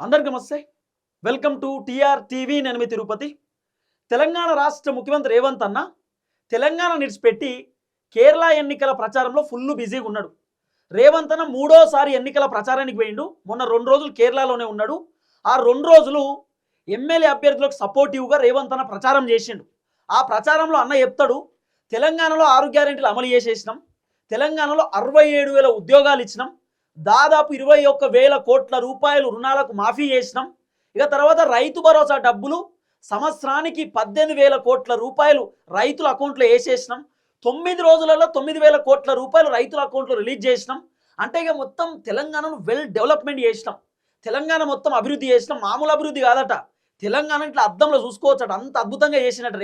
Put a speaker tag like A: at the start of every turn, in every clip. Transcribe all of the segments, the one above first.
A: అందరికీ నమస్తే. Welcome to TR TV. నేను మీ తిరుపతి. తెలంగాణ రాష్ట్ర ముఖ్యమంత్రి రేవంత్ అన్న తెలంగాణ నిడిచిపెట్టి కేరళ ఎన్నికల ప్రచారంలో ఫుల్ బిజీగా ఉన్నాడు. రేవంత్ అన్న మూడోసారి ఎన్నికల ప్రచారానికి పోయిండు. మొన్న 2 రోజులు కేరళలోనే ఉన్నాడు. ఆ 2 రోజులు ఎమ్మెల్యే అభ్యర్థులకు సపోర్టివ్గా రేవంత్ అన్న ప్రచారం చేసిండు. ఆ ప్రచారంలో అన్న చెప్తాడు, తెలంగాణలో 6 గ్యారెంటీలు అమలు చేసేసినాం, తెలంగాణలో 67,000 ఉద్యోగాలు ఇచ్చినాం, దాదాపు 21,000 కోట్ల రూపాయలు రుణాలకు మాఫీ చేసినాం. ఇక తర్వాత రైతు భరోసా డబ్బులు సంవత్సరానికి 18,000 కోట్ల రూపాయలు రైతుల అకౌంట్లో వేసేసినాం. 9 రోజులలో 9,000 కోట్ల రూపాయలు రైతుల అకౌంట్లో రిలీజ్ చేసినాం. అంటే ఇక మొత్తం తెలంగాణను వెల్ డెవలప్మెంట్ చేసినాం, తెలంగాణ మొత్తం అభివృద్ధి చేసినాం. మామూలు అభివృద్ధి కాదట, తెలంగాణ ఇట్లా అద్దంలో చూసుకోవచ్చట, అంత అద్భుతంగా చేసినట్టు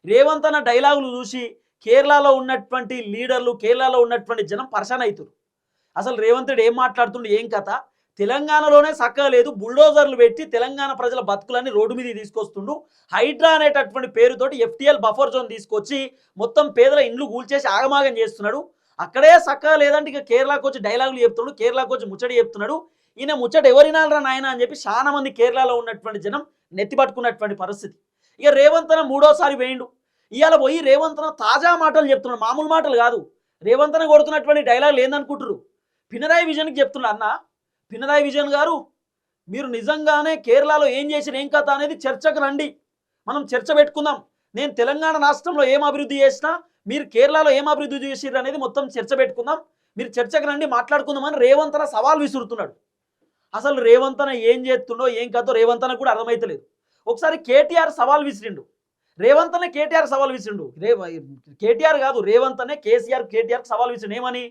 A: రేవంత్ అన్న డైలాగులు చూసి కేరళలో ఉన్నటువంటి లీడర్లు, కేరళలో ఉన్నటువంటి జనం పరేషాన్ అవుతారు. అసలు రేవంతుడు ఏం మాట్లాడుతుండు, ఏం కథ? తెలంగాణలోనే చక్కగా లేదు, బుల్డోజర్లు పెట్టి తెలంగాణ ప్రజల బతుకులన్నీ రోడ్డు మీద తీసుకొస్తుండు. హైడ్రా అనేటటువంటి పేరుతోటి FTL బఫర్ జోన్ తీసుకొచ్చి మొత్తం పేదల ఇండ్లు కూల్చేసి ఆగమాగం చేస్తున్నాడు. అక్కడే చక్కగా లేదంటే ఇక కేరళకు వచ్చి డైలాగులు చెప్తున్నాడు, కేరళకు వచ్చి ముచ్చడి చెప్తున్నాడు. ఈయన ముచ్చట ఎవరినాలరా నాయన అని చెప్పి చాలా మంది కేరళలో ఉన్నటువంటి జనం నెత్తి పట్టుకున్నటువంటి పరిస్థితి. ఇక రేవంత్ అన్న మూడోసారి వేయండు. ఇవాళ పోయి రేవంత్ అన్న తాజా మాటలు చెప్తున్నాడు, మామూలు మాటలు కాదు. రేవంత్ అన్న కొడుతున్నటువంటి డైలాగులు ఏందనుకుంటారు? పినరాయి విజయన్కి చెప్తున్నాడు, అన్న పినరాయి విజయన్ గారు, మీరు నిజంగానే కేరళలో ఏం చేసిన ఏం కథ అనేది చర్చకు రండి, మనం చర్చ పెట్టుకుందాం. నేను తెలంగాణ రాష్ట్రంలో ఏం అభివృద్ధి చేసినా, మీరు కేరళలో ఏం అభివృద్ధి చేసిర్రు అనేది మొత్తం చర్చ పెట్టుకుందాం, మీరు చర్చకు రండి, మాట్లాడుకుందామని రేవంత్ అన్న సవాల్ విసురుతున్నాడు. అసలు రేవంత్ అన్న ఏం చేస్తుండో ఏం కథో రేవంత్ అన్న కూడా అర్థమైతలేదు. ఒకసారి కేటీఆర్ సవాల్ విసిరిండు, రేవంత్ అనే కేటీఆర్ సవాల్ విసిరిండు. కేటీఆర్ కాదు, రేవంత్ అనే కేటీఆర్ సవాల్ విసిరిండు. ఏమని?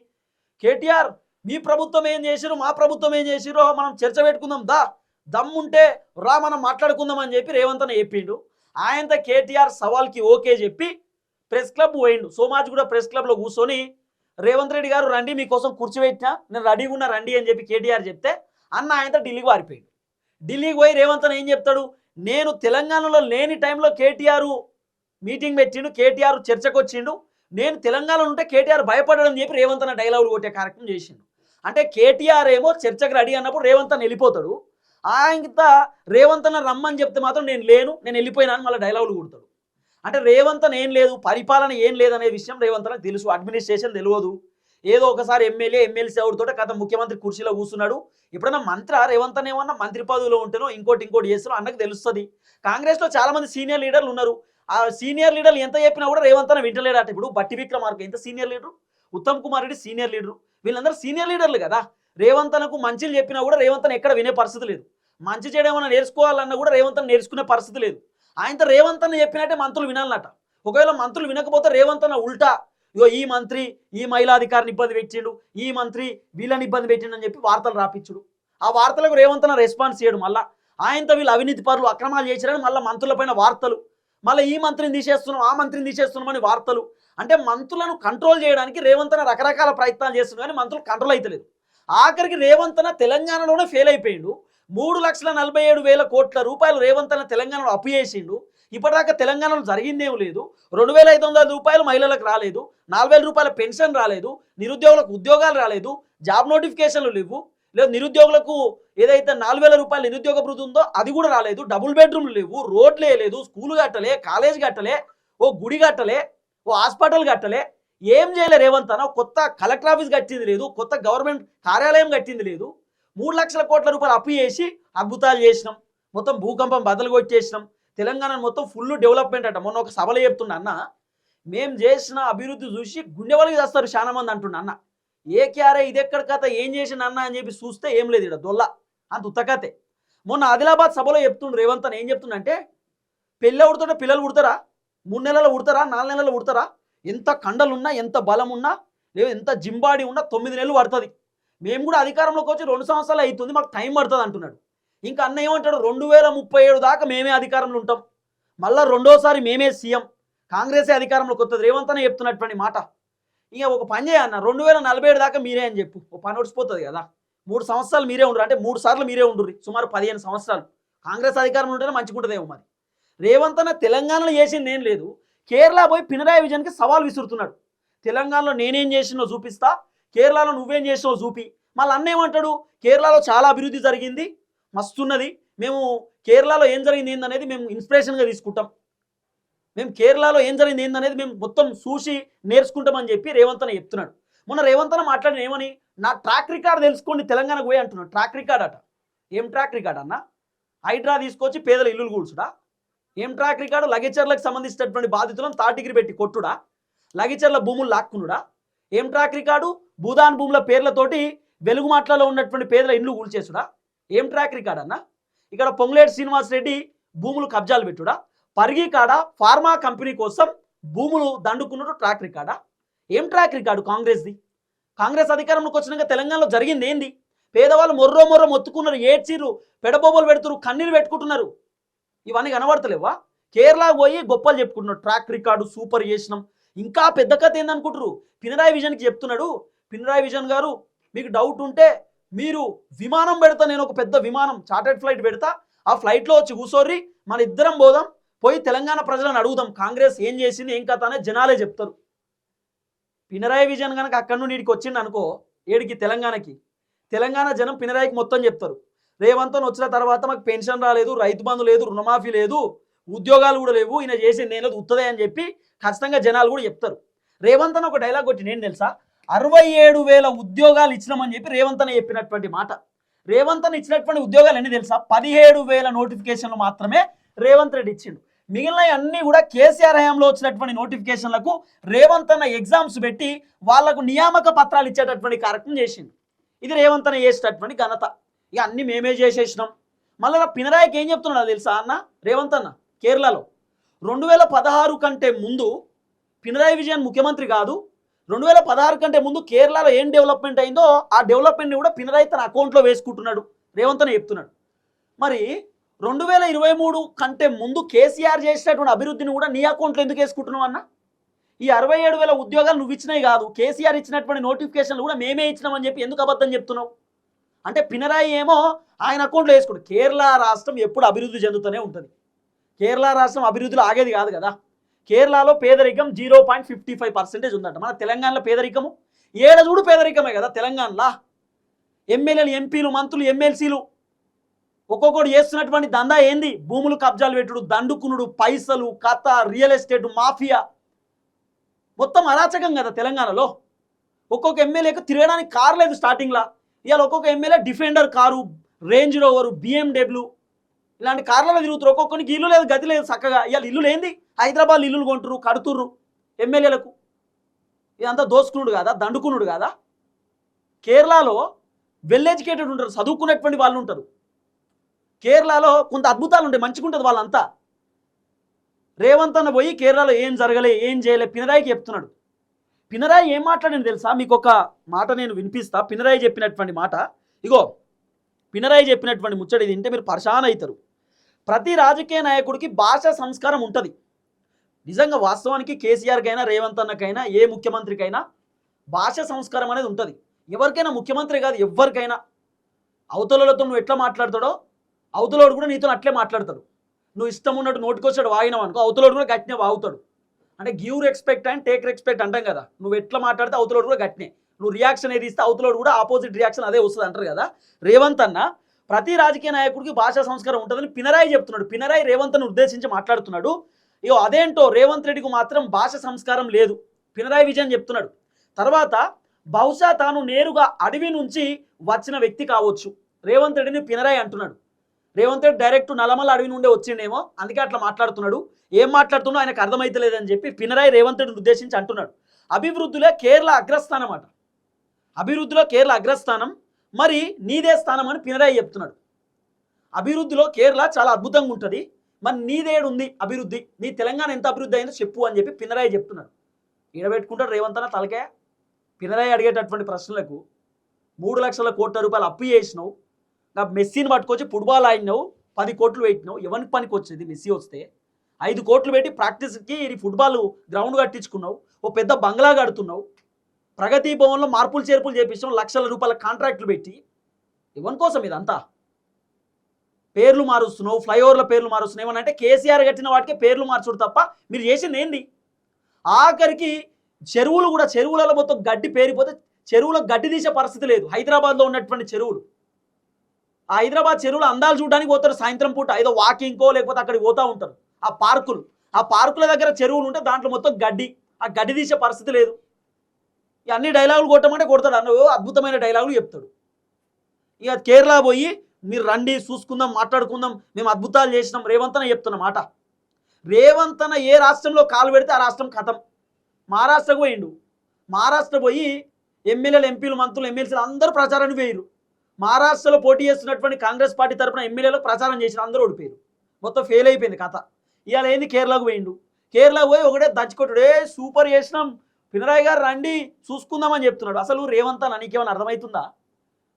A: కేటీఆర్, మీ ప్రభుత్వం ఏం చేసిరో మా ప్రభుత్వం ఏం చేసిరో మనం చర్చ పెట్టుకుందాం, దమ్ముంటే రా మనం మాట్లాడుకుందాం అని చెప్పి రేవంత్ అన్న చెప్పిండు. ఆయనతో కేటీఆర్ సవాల్కి ఓకే చెప్పి ప్రెస్ క్లబ్ పోయిండు. సోమాజిగూడ ప్రెస్ క్లబ్లో కూర్చొని, రేవంత్ రెడ్డి గారు రండి, మీకోసం కూర్చో పెట్టినా, నేను రెడీగా ఉన్నా రండి అని చెప్పి కేటీఆర్ చెప్తే అన్న ఆయనతో ఢిల్లీకి వారిపోయిండు. ఢిల్లీకి పోయి రేవంత్ అన్న ఏం చెప్తాడు, నేను తెలంగాణలో లేని టైంలో కేటీఆర్ మీటింగ్ పెట్టిండు, కేటీఆర్ చర్చకు వచ్చిండు, నేను తెలంగాణలో ఉంటే కేటీఆర్ భయపడడం చెప్పి రేవంత్ అన్న డైలాగులు కొట్టే కార్యక్రమం చేసిండు. అంటే కేటీఆర్ ఏమో చర్చకు రెడీ అన్నప్పుడు రేవంత్ అన్న వెళ్ళిపోతాడు, ఆయనత రేవంత్ అన్న రమ్మని చెప్తే మాత్రం నేను లేను, నేను వెళ్ళిపోయినా అని మళ్ళీ డైలాగులు కొడతాడు. అంటే రేవంత్ అన్న ఏం లేదు, పరిపాలన ఏం లేదనే విషయం రేవంత్ అన్నకు తెలుసు, అడ్మినిస్ట్రేషన్ తెలియదు. ఏదో ఒకసారి ఎమ్మెల్సీ ఎవరితోటే కథ ముఖ్యమంత్రి కుర్చీలో కూర్చున్నాడు. ఎప్పుడైనా మంత్రి రేవంత్ అన్న ఏమన్నా మంత్రి పదవిలో ఉంటేనో ఇంకోటి చేస్తానో అన్నకు తెలుస్తుంది. కాంగ్రెస్లో చాలా మంది సీనియర్ లీడర్లు ఉన్నారు, ఆ సీనియర్ లీడర్లు ఎంత చెప్పినా కూడా రేవంత్ అన్న వింటలేడట. ఇప్పుడు బట్టి విక్రమార్క ఎంత senior leader, Uttam Kumar Reddy senior leader, వీళ్ళందరూ సీనియర్ లీడర్లు కదా. రేవంత్ అన్నకు మంచిలు చెప్పినా కూడా రేవంత్ అన్న ఎక్కడ వినే పరిస్థితి లేదు. మంచి చేయడం ఏమన్నా నేర్చుకోవాలన్నా కూడా రేవంత్ అన్న నేర్చుకునే పరిస్థితి లేదు. ఆయనతో రేవంత్ అన్న చెప్పినట్టే మంత్రులు వినాలన్నట. ఒకవేళ మంత్రులు వినకపోతే రేవంత్ అన్న ఉల్టా, ఇగో ఈ మంత్రి ఈ మహిళా అధికారిని ఇబ్బంది పెట్టిండు, ఈ మంత్రి వీళ్ళని ఇబ్బంది పెట్టిండు అని చెప్పి వార్తలు రాపించుడు. ఆ వార్తలకు రేవంత్ అన్న రెస్పాన్స్ చేయడు. మళ్ళీ ఆయనతో వీళ్ళు అవినీతి పరులు అక్రమాలు చేసిరని మళ్ళీ మంత్రులపైన వార్తలు, మళ్ళీ ఈ మంత్రిని తీసేస్తున్నాం ఆ మంత్రిని తీసేస్తున్నామని వార్తలు. అంటే మంత్రులను కంట్రోల్ చేయడానికి రేవంత్ అన్న రకరకాల ప్రయత్నాలు చేస్తున్నారు, కానీ మంత్రులు కంట్రోల్ అవుతలేదు. ఆఖరికి రేవంత్ అన్న తెలంగాణలోనే ఫెయిల్ అయిపోయిండు. 3,47,000 కోట్ల రూపాయలు రేవంత్ అన్న తెలంగాణలో అప్పు చేసిండు. ఇప్పటిదాకా తెలంగాణలో జరిగిందేం లేదు. 2,500 రూపాయలు మహిళలకు రాలేదు, 4,000 రూపాయల పెన్షన్ రాలేదు, నిరుద్యోగులకు ఉద్యోగాలు రాలేదు, జాబ్ నోటిఫికేషన్లు లేవు, లేదు నిరుద్యోగులకు ఏదైతే 4,000 రూపాయల నిరుద్యోగ భృతి ఉందో అది కూడా రాలేదు, డబుల్ బెడ్రూమ్లు లేవు, రోడ్లే లేదు, స్కూల్ కట్టలే, కాలేజ్ కట్టలే, ఓ గుడి కట్టలే, ఓ హాస్పిటల్ కట్టలే, ఏం చేయలే రేవంత్ అన్న. కొత్త కలెక్టర్ ఆఫీస్ కట్టింది లేదు, కొత్త గవర్నమెంట్ కార్యాలయం కట్టింది లేదు. 3,00,000 కోట్ల రూపాయలు అప్పు చేసి అద్భుతాలు చేసినాం, మొత్తం భూకంపం బదలు కొట్టేసినాం, తెలంగాణ మొత్తం ఫుల్ డెవలప్మెంట్ అట. మొన్న ఒక సభలో చెప్తున్నా, అన్న మేము చేసిన అభివృద్ధి చూసి గుండెవలికి చేస్తారు చాలా మంది అంటున్నా. అన్న ఏ క్యారే ఇది ఎక్కడ కథ, ఏం చేసిన అన్న అని చెప్పి చూస్తే ఏం లేదు, ఇక్కడ దొల్ల అంత ఉత్తకతే. మొన్న ఆదిలాబాద్ సభలో చెప్తుండ్రు రేవంత్ అన్న, ఏం చెప్తుండంటే పెళ్ళి ఉడుతుంటే పిల్లలు ఉడతారా, 3 నెలలు ఉడతారా, 4 నెలలు ఉడతారా, ఎంత కండలున్నా ఎంత బలం ఉన్నా లేదు ఎంత జింబాడీ ఉన్నా 9 నెలలు పడుతుంది, మేము కూడా అధికారంలోకి వచ్చి 2 సంవత్సరాలు అవుతుంది, మాకు టైం పడుతుంది అంటున్నాడు. ఇంకా అన్న ఏమంటాడు, 2037 దాకా మేమే అధికారంలో ఉంటాం, మళ్ళీ రెండోసారి మేమే సీఎం, కాంగ్రెసే అధికారంలోకి వస్తుంది. రేవంత్ అన్న చెప్తున్నటువంటి మాట. ఇక ఒక పని చేయన్న, 2047 దాకా మీరే అని చెప్పు, ఒక పని ఒడిచిపోతుంది కదా. 3 సంవత్సరాలు మీరే ఉండరు, అంటే 3 సార్లు మీరే ఉండుర్రి, సుమారు 15 సంవత్సరాలు కాంగ్రెస్ అధికారంలో ఉంటేనే మంచిగుంటుందేమో. మరి రేవంత్ అన్న తెలంగాణలో చేసింది ఏం లేదు, కేరళ పోయి పినరాయి విజయన్కి సవాల్ విసురుతున్నాడు. తెలంగాణలో నేనేం చేసినో చూపిస్తా, కేరళలో నువ్వేం చేసినావు చూపి. మళ్ళీ అన్న ఏమంటాడు, కేరళలో చాలా అభివృద్ధి జరిగింది, మస్తున్నది, మేము కేరళలో ఏం జరిగింది ఏందనేది మేము ఇన్స్పిరేషన్గా తీసుకుంటాం, మేము కేరళలో ఏం జరిగింది ఏందనేది మేము మొత్తం చూసి నేర్చుకుంటామని చెప్పి రేవంత్ అన్న చెప్తున్నాడు. మొన్న రేవంత్ అన్న మాట్లాడిన ఏమని, నా ట్రాక్ రికార్డ్ తెలుసుకోండి తెలంగాణకు పోయి అంటున్నాడు. ట్రాక్ రికార్డ్ అట. ఏం ట్రాక్ రికార్డ్ అన్న? హైడ్రా తీసుకొచ్చి పేదల ఇల్లులు కూల్చుడా? ఏం ట్రాక్ రికార్డు? లగేచర్లకు సంబంధించినటువంటి బాధితులను తాటిగిరి పెట్టి కొట్టుడా? లగేచర్ల భూములు లాక్కునుడా? ఏం ట్రాక్ రికార్డు? భూదాన్ భూముల పేర్లతోటి వెలుగుమాట్లలో ఉన్నటువంటి పేదల ఇల్లు కూల్చేసుడా? ఏం ట్రాక్ రికార్డ్ అన్న? ఇక్కడ పొంగులేటి శ్రీనివాస్ రెడ్డి భూములు కబ్జాలు పెట్టుడా? పరిగి కాడ ఫార్మా కంపెనీ కోసం భూములు దండుకున్నట్టు ట్రాక్ రికార్డా? ఏం ట్రాక్ రికార్డు కాంగ్రెస్ది? కాంగ్రెస్ అధికారంలోకి వచ్చినాక తెలంగాణలో జరిగింది ఏంది? పేదవాళ్ళు మొర్రో మొత్తుకున్నారు, ఏడ్చిర్రు, పెడబొబ్బలు పెడుతున్నారు, కన్నీరు పెట్టుకుంటున్నారు. ఇవన్నీ కనబడతలేవా? కేరళ పోయి గొప్పలు చెప్పుకుంటున్నారు, ట్రాక్ రికార్డు సూపర్ చేసినాం. ఇంకా పెద్ద కథ ఏందనుకుంటారు? పినరాయి విజన్కి చెప్తున్నాడు. పినరాయి విజన్ గారు, మీకు డౌట్ ఉంటే మీరు విమానం పెడతా, నేను ఒక పెద్ద విమానం చార్టర్డ్ ఫ్లైట్ పెడతా, ఆ ఫ్లైట్లో వచ్చి కూర్చోర్రి, మన ఇద్దరం పోదాం, పోయి తెలంగాణ ప్రజలను అడుగుదాం కాంగ్రెస్ ఏం చేసింది ఏం కథ అనేది జనాలే చెప్తారు. పినరాయి విజన్ కనుక అక్కడి నుండి ఇడికి వచ్చింది అనుకో, ఏడికి తెలంగాణకి, తెలంగాణ జనం పినరాయికి మొత్తం చెప్తారు, రేవంత్ వచ్చిన తర్వాత మాకు పెన్షన్ రాలేదు, రైతు బంధు లేదు, రుణమాఫీ లేదు, ఉద్యోగాలు కూడా లేవు, ఈయన చేసింది నేను ఉత్తదే అని చెప్పి ఖచ్చితంగా జనాలు కూడా చెప్తారు. రేవంత్ ఒక డైలాగ్ కొట్టి నేను తెలుసా, 67,000 ఉద్యోగాలు ఇచ్చినామని చెప్పి రేవంత్ చెప్పినటువంటి మాట. రేవంత్ ఇచ్చినటువంటి ఉద్యోగాలు ఎన్ని తెలుసా? 17,000 నోటిఫికేషన్లు మాత్రమే రేవంత్ రెడ్డి ఇచ్చిండు. మిగిలిన అన్ని కూడా కేసీఆర్ హయాంలో వచ్చినటువంటి నోటిఫికేషన్లకు రేవంత్ అన్న ఎగ్జామ్స్ పెట్టి వాళ్లకు నియామక పత్రాలు ఇచ్చేటటువంటి కార్యక్రమం చేసిండు. ఇది రేవంత్ అన్న చేసేటటువంటి ఘనత. ఇక అన్ని మేమే చేసేసినాం. మళ్ళీ పినరాయికి ఏం చెప్తున్నాడు తెలుసా అన్న రేవంత్ అన్న? కేరళలో 2016 కంటే ముందు పినరాయి విజయన్ ముఖ్యమంత్రి కాదు, 2016 కంటే ముందు కేరళలో ఏం డెవలప్మెంట్ అయిందో ఆ డెవలప్మెంట్ని కూడా పినరాయి తన అకౌంట్లో వేసుకుంటున్నాడు, రేవంత్ అన్న చెప్తున్నాడు. మరి 2023 కంటే ముందు కేసీఆర్ చేసినటువంటి అభివృద్ధిని కూడా నీ అకౌంట్లో ఎందుకు వేసుకుంటున్నావు అన్న? ఈ 67,000 ఉద్యోగాలు నువ్వు ఇచ్చినాయి కాదు, కేసీఆర్ ఇచ్చినటువంటి నోటిఫికేషన్లు కూడా మేమే ఇచ్చినామని చెప్పి ఎందుకు అబద్ధం చెప్తున్నావు? అంటే పినరాయి ఏమో ఆయన అకౌంట్లో వేసుకుంటు. కేరళ రాష్ట్రం ఎప్పుడు అభివృద్ధి చెందుతూనే ఉంటుంది. కేరళ రాష్ట్రం అభివృద్ధిలో ఆగేది కాదు కదా. కేరళలో పేదరికం 0.55% ఉందంట. మన తెలంగాణలో పేదరికము ఏడజూడు పేదరికమే కదా తెలంగాణలో. ఎమ్మెల్యేలు, ఎంపీలు, మంత్రులు, ఎమ్మెల్సీలు ఒక్కొక్కడు చేస్తున్నటువంటి దందా ఏంది? భూములు కబ్జాలు పెట్టుడు, దండుకునుడు, పైసలు, కథ, రియల్ ఎస్టేట్ మాఫియా, మొత్తం అరాచకం కదా తెలంగాణలో. ఒక్కొక్క ఎమ్మెల్యేకి తిరగడానికి కారు లేదు స్టార్టింగ్లో. ఇవాళ ఒక్కొక్క MLA defender car, range rover, BMW ఇలాంటి కార్లలో తిరుగుతారు. ఒక్కొక్కరికి ఇల్లు లేదు, గతి లేదు చక్కగా. ఇవాళ ఇల్లు లేంది హైదరాబాద్ ఇల్లులు కొంటురు, కడుతుర్రు ఎమ్మెల్యేలకు. ఇదంతా దోసుకునుడు కాదా, దండుకునుడు కాదా? కేరళలో వెల్ ఎడ్యుకేటెడ్ ఉంటారు, చదువుకున్నటువంటి వాళ్ళు ఉంటారు. కేరళలో కొంత అద్భుతాలు ఉంటాయి, మంచిగా ఉంటుంది వాళ్ళంతా. రేవంత్ అన్న పోయి కేరళలో ఏం జరగలే, ఏం చేయలే, పినరాయికి చెప్తున్నాడు. పినరాయి ఏం మాట్లాడింది తెలుసా? మీకు ఒక మాట నేను వినిపిస్తా. పినరాయి చెప్పినటువంటి మాట ఇగో. పినరాయి చెప్పినటువంటి ముచ్చడి ఇది వింటే మీరు పరిశాన్ అవుతారు. ప్రతి రాజకీయ నాయకుడికి భాష సంస్కారం ఉంటుంది. నిజంగా వాస్తవానికి కేసీఆర్కైనా రేవంత్ అన్నకైనా ఏ ముఖ్యమంత్రికైనా భాష సంస్కారం అనేది ఉంటుంది. ఎవరికైనా, ముఖ్యమంత్రి కాదు ఎవరికైనా, అవతలతో నువ్వు ఎట్లా మాట్లాడతాడో అవతలోడు కూడా నీతో అట్లే మాట్లాడతాడు. నువ్వు ఇష్టం ఉన్నట్టు నోటికొచ్చాడు వాగినావు అనుకో, అవతలోడు కూడా గట్టినే వాగుతాడు. అంటే give respect and take respect అంటాం కదా. నువ్వు ఎట్లా మాట్లాడితే అవతలోడు కూడా గట్టినే, నువ్వు రియాక్షన్ ఏది ఇస్తే అవతలోడు కూడా ఆపోజిట్ రియాక్షన్ అదే వస్తుంది అంటారు కదా. రేవంత్ అన్న ప్రతి రాజకీయ నాయకుడికి భాషా సంస్కారం ఉంటుందని పినరాయి చెప్తున్నాడు. పినరాయి రేవంత్ అన్న ఉద్దేశించి మాట్లాడుతున్నాడు. ఇగో అదేంటో రేవంత్ రెడ్డికి మాత్రం భాష సంస్కారం లేదు, పినరాయి విజయన్ చెప్తున్నాడు. తర్వాత బహుశా తాను నేరుగా అడవి నుంచి వచ్చిన వ్యక్తి కావచ్చు రేవంత్ రెడ్డిని పినరాయి అంటున్నాడు. రేవంత్ రెడ్డి డైరెక్ట్ నల్లమల్ల అడవి నుండే వచ్చిండేమో, అందుకే అట్లా మాట్లాడుతున్నాడు. ఏం మాట్లాడుతున్నా ఆయనకు అర్థమైతలేదని చెప్పి పినరాయి రేవంత్ రెడ్డిని ఉద్దేశించి అంటున్నాడు. అభివృద్ధిలో కేరళ అగ్రస్థానం అట, అభివృద్ధిలో కేరళ అగ్రస్థానం, మరి నీదే స్థానం అని పినరాయి చెప్తున్నాడు. అభివృద్ధిలో కేరళ చాలా అద్భుతంగా ఉంటుంది, మరి నీదేడుంది అభివృద్ధి, నీ తెలంగాణ ఎంత అభివృద్ధి అయిందో చెప్పు అని చెప్పి పినరాయి చెప్తున్నాడు. ఈడబెట్టుకుంటాడు రేవంత్ అన్న తలకే. పినరాయి అడిగేటటువంటి ప్రశ్నలకు 3 లక్షల కోట్ల రూపాయలు అప్పు చేసినావు, నా మెస్సీని పట్టుకొచ్చి ఫుట్బాల్ ఆడినావు, 10 కోట్లు పెట్టినావు, ఎవరికి పనికి వచ్చేది? మెస్సీ వస్తే 5 కోట్లు పెట్టి ప్రాక్టీస్కి ఇది ఫుట్బాల్ గ్రౌండ్ కట్టించుకున్నావు, ఓ పెద్ద బంగ్లా కడుతున్నావు, ప్రగతి భవన్లో మార్పులు చేర్పులు చేపించావు, లక్షల రూపాయల కాంట్రాక్టులు పెట్టి. ఎవరి కోసం ఇదంతా? పేర్లు మారుస్తున్నావు, ఫ్లైఓవర్ల పేర్లు మారుస్తున్నావు. ఏమనంటే కేసీఆర్ కట్టిన వాటికే పేర్లు మార్చుడు తప్ప మీరు చేసింది ఏంది? ఆఖరికి చెరువులు కూడా, చెరువులలో మొత్తం గడ్డి పేరిపోతే చెరువులో గడ్డి తీసే పరిస్థితి లేదు. హైదరాబాద్లో ఉన్నటువంటి చెరువులు ఆ హైదరాబాద్ చెరువులో అందాలు చూడడానికి పోతారు సాయంత్రం పూట, ఏదో వాకింగ్కో లేకపోతే అక్కడికి పోతూ ఉంటారు. ఆ పార్కుల దగ్గర చెరువులు ఉంటే దాంట్లో మొత్తం గడ్డి, ఆ గడ్డి తీసే పరిస్థితి లేదు. అన్ని డైలాగులు కొట్టమంటే కొడతాడు, అన్న అద్భుతమైన డైలాగులు చెప్తాడు. ఇక కేరళ పోయి మీరు రండి చూసుకుందాం మాట్లాడుకుందాం మేము అద్భుతాలు చేసినాం రేవంత్ అన్న చెప్తున్న మాట. రేవంత్ అన్న ఏ రాష్ట్రంలో కాలు పెడితే ఆ రాష్ట్రం ఖతం. మహారాష్ట్రకు పోయిండు, మహారాష్ట్ర పోయి ఎమ్మెల్యేలు ఎంపీలు మంత్రులు ఎమ్మెల్సీలు అందరూ ప్రచారాన్ని వేయరు. మహారాష్ట్రలో పోటీ చేస్తున్నటువంటి కాంగ్రెస్ పార్టీ తరఫున ఎమ్మెల్యేలు ప్రచారం చేసిన అందరూ ఓడిపోయారు, మొత్తం ఫెయిల్ అయిపోయింది కథ. ఇవాళ ఏంది కేరళకు పోయిండు, కేరళకు పోయి ఒకటే దంచుకొట్టుడు, సూపర్ చేసినాం పినరాయి గారు రండి చూసుకుందామని చెప్తున్నాడు. అసలు రేవంత్ అన్న నీకేమైనా అర్థమవుతుందా?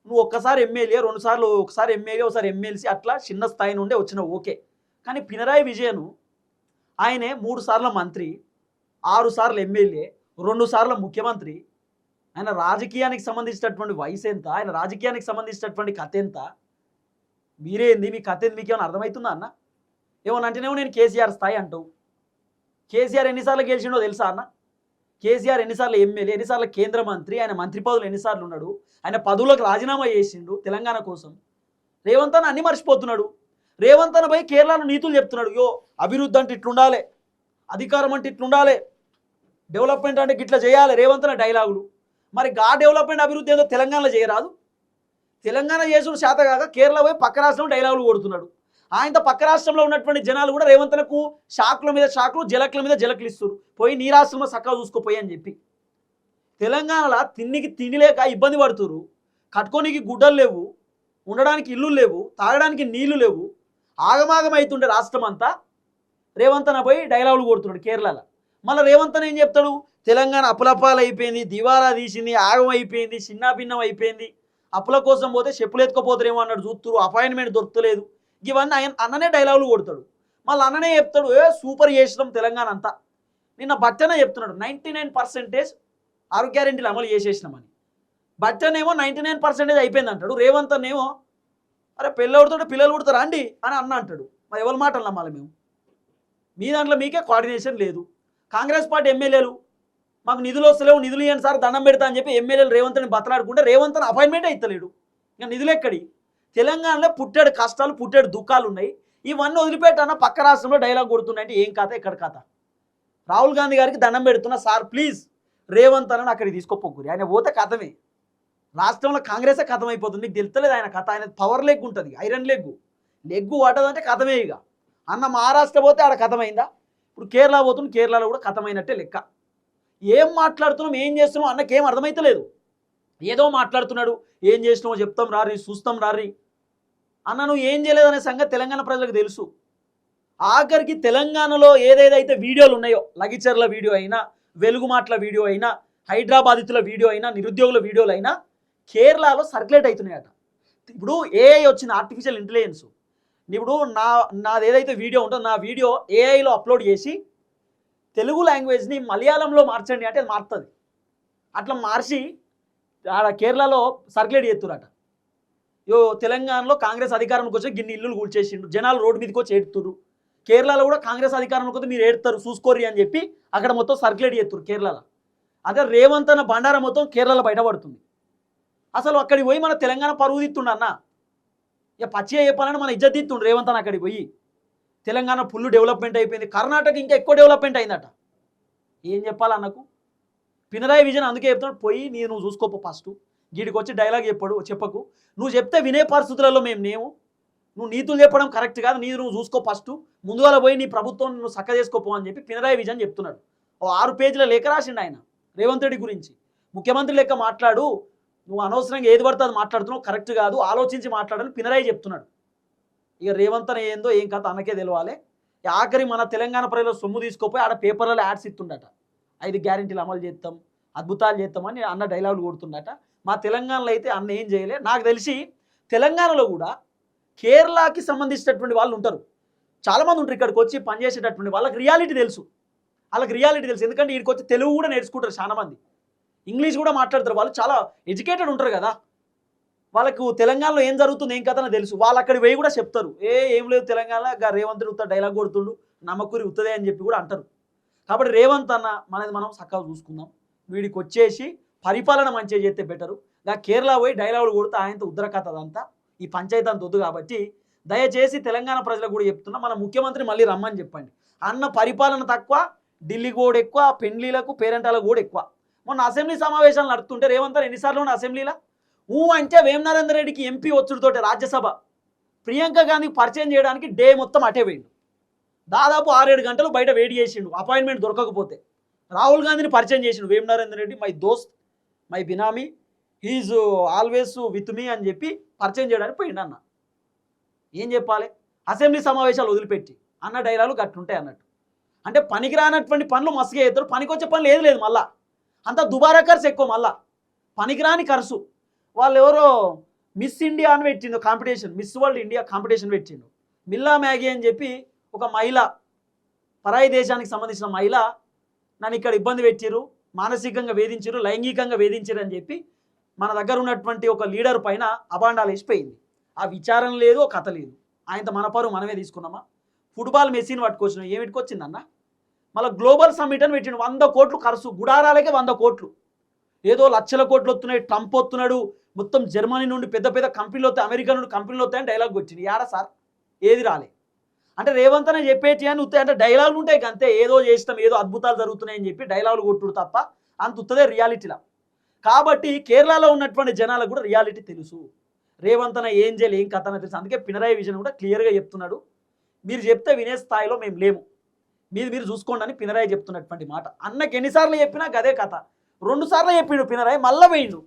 A: నువ్వు ఒక్కసారి ఎమ్మెల్యే, రెండుసార్లు ఒకసారి ఎమ్మెల్యే ఒకసారి ఎమ్మెల్సీ అట్లా చిన్న స్థాయి నుండే వచ్చినావు ఓకే, కానీ పినరాయి విజయన్ ఆయనే 3 సార్లు మంత్రి, 6 సార్లు ఎమ్మెల్యే, 2 సార్లు ముఖ్యమంత్రి. ఆయన రాజకీయానికి సంబంధించినటువంటి వయసు ఎంత, ఆయన రాజకీయానికి సంబంధించినటువంటి కథ ఎంత, మీరేంది మీ కథ ఏంది, మీకు ఏమైనా అర్థమవుతుందా అన్న? ఏమన్నా అంటేనేమో నేను కేసీఆర్ స్థాయి అంటావు. కేసీఆర్ ఎన్నిసార్లు గెలిచిండో తెలుసా అన్న? కేసీఆర్ ఎన్నిసార్లు ఎమ్మెల్యే, ఎన్నిసార్లు కేంద్ర మంత్రి, ఆయన మంత్రి పదవులు ఎన్నిసార్లు ఉన్నాడు, ఆయన పదవులకు రాజీనామా చేసిండు తెలంగాణ కోసం. రేవంత్ అన్న అన్ని మర్చిపోతున్నాడు. రేవంత్ అన్న పోయి కేరళలో నీతులు చెప్తున్నాడు, యో అభివృద్ధి అంటే ఇట్లుండాలి, అధికారం అంటే ఇట్లుండాలి, డెవలప్మెంట్ అంటే ఇట్లా చేయాలి, రేవంత్ అన్న డైలాగులు. మరి డెవలప్మెంట్ అభివృద్ధి ఏదో తెలంగాణలో చేయరాదు? తెలంగాణ చేసుడు చేత కాక కేరళ పోయి పక్క రాష్ట్రంలో డైలాగులు కొడుతున్నాడు. ఆయనతో పక్క రాష్ట్రంలో ఉన్నటువంటి జనాలు కూడా రేవంత్లకు షాకుల మీద షాకులు, జలకుల మీద జలకులు ఇస్తారు, పోయి నీ రాష్ట్రంలో చక్కగా చూసుకోపోయి అని చెప్పి. తెలంగాణలో తిండికి తిండి లేక ఇబ్బంది పడుతురు, కట్టుకోనికి గుడ్డలు లేవు, ఉండడానికి ఇల్లు లేవు, తాగడానికి నీళ్లు లేవు, ఆగమాగం అవుతుండే రాష్ట్రం అంతా. రేవంత్ అన్న పోయి డైలాగులు కొడుతున్నాడు కేరళలో. మళ్ళీ రేవంత్ అన్న ఏం చెప్తాడు, తెలంగాణ అప్పులపాలు అయిపోయింది, దివాలా తీసింది, ఆగం అయిపోయింది, చిన్నాభిన్నం అయిపోయింది, అప్పుల కోసం పోతే చెప్పులు ఎత్తుకపోతారేమో అన్నాడు చూస్తురు, అపాయింట్మెంట్ దొరుకుతలేదు, ఇవన్నీ ఆయన అన్ననే డైలాగులు కొడతాడు. మళ్ళీ అన్ననే చెప్తాడు, సూపర్ చేసినాం తెలంగాణ అంతా. నిన్న బట్టనే చెప్తున్నాడు 99% 6 గ్యారెంటీలు అమలు చేసేసినామని. బట్టనేమో 99% అయిపోయింది అంటాడు. రేవంత్ అన్నేమో అరే పెళ్ళవుడుతుంటే పిల్లలు పుడతారా అండి అని అన్న అంటాడు. మరి ఎవరి మాటలు నమ్మాలి మేము? మీ దాంట్లో మీకే కోఆర్డినేషన్ లేదు. కాంగ్రెస్ పార్టీ ఎమ్మెల్యేలు మాకు నిధులు వస్తలేవు, నిధులు ఇవ్వండి సార్ దండం పెడతా అని చెప్పి ఎమ్మెల్యేలు రేవంత్ని బతలాడుకుంటే రేవంత్ అని అపాయింట్మెంట్ ఇస్తలేడు. ఇంకా నిధులు ఎక్కడి? తెలంగాణలో పుట్టాడు కష్టాలు, పుట్టాడు దుఃఖాలు ఉన్నాయి, ఇవన్నీ వదిలిపెట్టన్న పక్క రాష్ట్రంలో డైలాగ్ కొడుతున్నాయంటే ఏం కథ, ఎక్కడ కథ? రాహుల్ గాంధీ గారికి దండం పెడుతున్నా, సార్ ప్లీజ్ రేవంత్ అని అక్కడికి తీసుకోపోకూరి, ఆయన పోతే కథమే. రాష్ట్రంలో కాంగ్రెసే కథం అయిపోతుంది, మీకు తెలుస్తలేదు ఆయన కథ. ఆయన పవర్ లెగ్ ఉంటుంది, ఐరన్ లెగ్గు పడ్డదంటే కథమే. ఇక అన్న మహారాష్ట్ర పోతే ఆడ కథమైందా? ఇప్పుడు కేరళ పోతుంది, కేరళలో కూడా కథమైనట్టే లెక్క. ఏం మాట్లాడుతున్నాం, ఏం చేస్తున్నాం అన్నకేం అర్థమైతలేదు. ఏదో మాట్లాడుతున్నాడు, ఏం చేసినామో చెప్తాం రారి, చూస్తాం రారి. అన్న నువ్వు ఏం చేయలేదనే సంగతి తెలంగాణ ప్రజలకు తెలుసు. ఆఖరికి తెలంగాణలో ఏదేదైతే వీడియోలు ఉన్నాయో, లగిచర్ల వీడియో అయినా, వెలుగు మాటల వీడియో అయినా, హైదరాబాదితుల వీడియో అయినా, నిరుద్యోగుల వీడియోలు అయినా కేరళలో సర్క్యులేట్ అవుతున్నాయట. ఇప్పుడు ఏఐ వచ్చింది, ఆర్టిఫిషియల్ ఇంటెలిజెన్స్. ఇప్పుడు నాది ఏదైతే వీడియో ఉంటుందో నా వీడియో ఏఐలో అప్లోడ్ చేసి తెలుగు లాంగ్వేజ్ని మలయాళంలో మార్చండి అంటే అది మారుతుంది. అట్లా మార్చి ఆడ కేరళలో సర్క్యులేట్ చేస్తురట. తెలంగాణలో కాంగ్రెస్ అధికారంలోకి వచ్చి గిన్ని ఇల్లులు కూల్చేసిండు, జనాలు రోడ్డు మీదకి వచ్చి ఏడుతురు, కేరళలో కూడా కాంగ్రెస్ అధికారంలోకి వస్తే మీరు ఏడుతారు చూసుకోర్రి అని చెప్పి అక్కడ మొత్తం సర్క్యులేట్ చేస్తురు కేరళలో. అదే రేవంత్ అన్న బండారం మొత్తం కేరళలో బయటపడుతుంది. అసలు అక్కడికి పోయి మన తెలంగాణ పరువు తీస్తుండ అన్న, ఇక పచ్చిగా చెప్పాలని మన ఇజ్జత్ తీస్తుండు రేవంత్ అన్న. అక్కడికి పోయి తెలంగాణ ఫుల్ డెవలప్మెంట్ అయిపోయింది, కర్ణాటక ఇంకా ఎక్కువ డెవలప్మెంట్ అయిందట. ఏం చెప్పాలి అన్నకు? పినరాయి విజయన్ అందుకే చెప్తున్నాడు, పోయి నువ్వు చూసుకోపో ఫస్ట్, గీడికి వచ్చి డైలాగ్ చెప్పకు, నువ్వు చెప్తే వినే పరిస్థితులలో మేము నువ్వు నీతులు చెప్పడం కరెక్ట్ కాదు, నువ్వు చూసుకో ఫస్ట్, ముందుగా పోయి నీ ప్రభుత్వం నువ్వు చక్క చేసుకోపో అని చెప్పి పినరాయి విజయన్ చెప్తున్నాడు. 6 పేజీల లేఖ రాసిండు ఆయన రేవంత్ రెడ్డి గురించి. ముఖ్యమంత్రి లెక్క మాట్లాడు, నువ్వు అనవసరంగా ఏది పడితే అది మాట్లాడుతున్నావు, కరెక్ట్ కాదు, ఆలోచించి మాట్లాడని పినరాయి చెప్తున్నాడు. ఇక రేవంత్ అని ఏందో ఏం కథ అన్నకే తెలవాలి. ఆఖరి మన తెలంగాణ ప్రజల సొమ్ము తీసుకోపోయి ఆడ పేపర్లలో యాడ్స్ ఇస్తుండట, 5 గ్యారెంటీలు అమలు చేస్తాం, అద్భుతాలు చేస్తామని అన్న డైలాగులు కొడుతుండట. మా తెలంగాణలో అయితే అన్న ఏం చేయలే. నాకు తెలిసి తెలంగాణలో కూడా కేరళకి సంబంధించినటువంటి వాళ్ళు ఉంటారు, చాలామంది ఉంటారు, ఇక్కడికి వచ్చి పనిచేసేటటువంటి వాళ్ళకి రియాలిటీ తెలుసు. ఎందుకంటే వీడికి వచ్చి తెలుగు కూడా నేర్చుకుంటారు, చాలామంది ఇంగ్లీష్ కూడా మాట్లాడతారు, వాళ్ళు చాలా ఎడ్యుకేటెడ్ ఉంటారు కదా, వాళ్ళకు తెలంగాణలో ఏం జరుగుతుంది ఏం కథనో తెలుసు. వాళ్ళు అక్కడికి పోయి కూడా చెప్తారు, ఏం లేదు తెలంగాణ రేవంత్ రెడ్డి డైలాగ్ కొడుతుండు, నమ్మకూరి ఉత్తదే అని చెప్పి కూడా అంటారు. కాబట్టి రేవంత్ అన్న మనది మనం చక్కగా చూసుకుందాం, వీడికి వచ్చేసి పరిపాలన మంచిగా చేస్తే బెటరు. కేరళ పోయి డైలాగులు కొడితే ఆయనతో ఉద్దర కథ అదంతా ఈ పంచాయతీ అంత వద్దు కాబట్టి దయచేసి తెలంగాణ ప్రజలకు కూడా చెప్తున్నా, మన ముఖ్యమంత్రి మళ్ళీ రమ్మని చెప్పండి. అన్న పరిపాలన తక్కువ, ఢిల్లీ కూడా ఎక్కువ, పెండ్లీలకు పేరెంటాలకు కూడా ఎక్కువ. మొన్న అసెంబ్లీ సమావేశాలు నడుతుంటే రేవంత్ ఎన్నిసార్లు ఉన్న అసెంబ్లీలో అంటే వేమనరేందర్ రెడ్డికి ఎంపీ ఒత్తిడితోటి రాజ్యసభ ప్రియాంక గాంధీకి పరిచయం చేయడానికి డే మొత్తం అటే పోయిండు. దాదాపు 6-7 గంటలు బయట వెయిట్ చేసిండు అపాయింట్మెంట్ దొరకకపోతే. రాహుల్ గాంధీని పరిచయం చేసిండు, వేమనరేందర్ రెడ్డి మై దోస్త్, my benami, he's always with me అని చెప్పి పరిచయం చేయడానికి పోయిండు. అన్న ఏం చెప్పాలి, అసెంబ్లీ సమావేశాలు వదిలిపెట్టి అన్న డైలాగులు గట్టుంటాయి అన్నట్టు. అంటే పనికిరానటువంటి పనులు మస్తుగా చేస్తారు, పనికొచ్చే పనులు ఏది లేదు. మళ్ళా అంత దుబారా ఖర్చు ఎక్కువ, మళ్ళా పనికిరాని ఖర్చు. వాళ్ళు ఎవరో మిస్ ఇండియా అని పెట్టిండు competition, miss world India competition పెట్టిండు. మిల్లా మ్యాగీ అని చెప్పి ఒక మహిళ, పరాయి దేశానికి సంబంధించిన మహిళ, నన్ను ఇక్కడ ఇబ్బంది పెట్టిరు, మానసికంగా వేధించారు, లైంగికంగా వేధించారు అని చెప్పి మన దగ్గర ఉన్నటువంటి ఒక లీడర్ పైన అబాండాలు వేసిపోయింది. ఆ విచారణ లేదు, ఒక కథ లేదు. ఆయనతో మన పరువు మనమే తీసుకున్నామా? ఫుట్బాల్ మెస్సీని పట్టుకొచ్చినాం, ఏం పెట్టుకొచ్చిందన్న? మళ్ళీ గ్లోబల్ సమ్మిట్ అని పెట్టిండు, 100 కోట్లు ఖర్చు, గుడారాలకే 100 కోట్లు. ఏదో లక్షల కోట్లు వస్తున్నాయి, ట్రంప్ వస్తున్నాడు, మొత్తం జర్మనీ నుండి పెద్ద పెద్ద కంపెనీలు వస్తాయి, అమెరికా నుండి కంపెనీలు వస్తాయని డైలాగ్ వచ్చింది. యాడా సార్ ఏది రాలే. అంటే రేవంత్ అనే చెప్పేటి అని ఉత్తాయి, అంటే డైలాగులు ఉంటాయి అంతే, ఏదో చేస్తాం, ఏదో అద్భుతాలు జరుగుతున్నాయని చెప్పి డైలాగులు కొట్టుడు తప్ప అంత ఉత్తదే రియాలిటీలా. కాబట్టి కేరళలో ఉన్నటువంటి జనాలకు కూడా రియాలిటీ తెలుసు, రేవంత్ అన్న ఏం చేయాలి, ఏం కథ అని తెలుసు. అందుకే పినరాయి విజయన్ కూడా క్లియర్గా చెప్తున్నాడు, మీరు చెప్తే వినే స్థాయిలో మేము లేము, మీరు చూసుకోండి అని పినరాయి చెప్తున్నటువంటి మాట. అన్నకి ఎన్నిసార్లు చెప్పినా గదే కథ. 2 సార్లు చెప్పిండు పినరాయి, మళ్ళీ వేయిండు.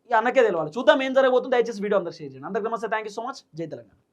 A: ఈ అన్నకే తెలియాలి. చూద్దాం ఏం జరగబోతుంది. దయచేసి వీడియో అందరూ షేర్ చేయండి. అందరికీ నమస్తే, థ్యాంక్ యూ సో మచ్. జై తెలంగాణ.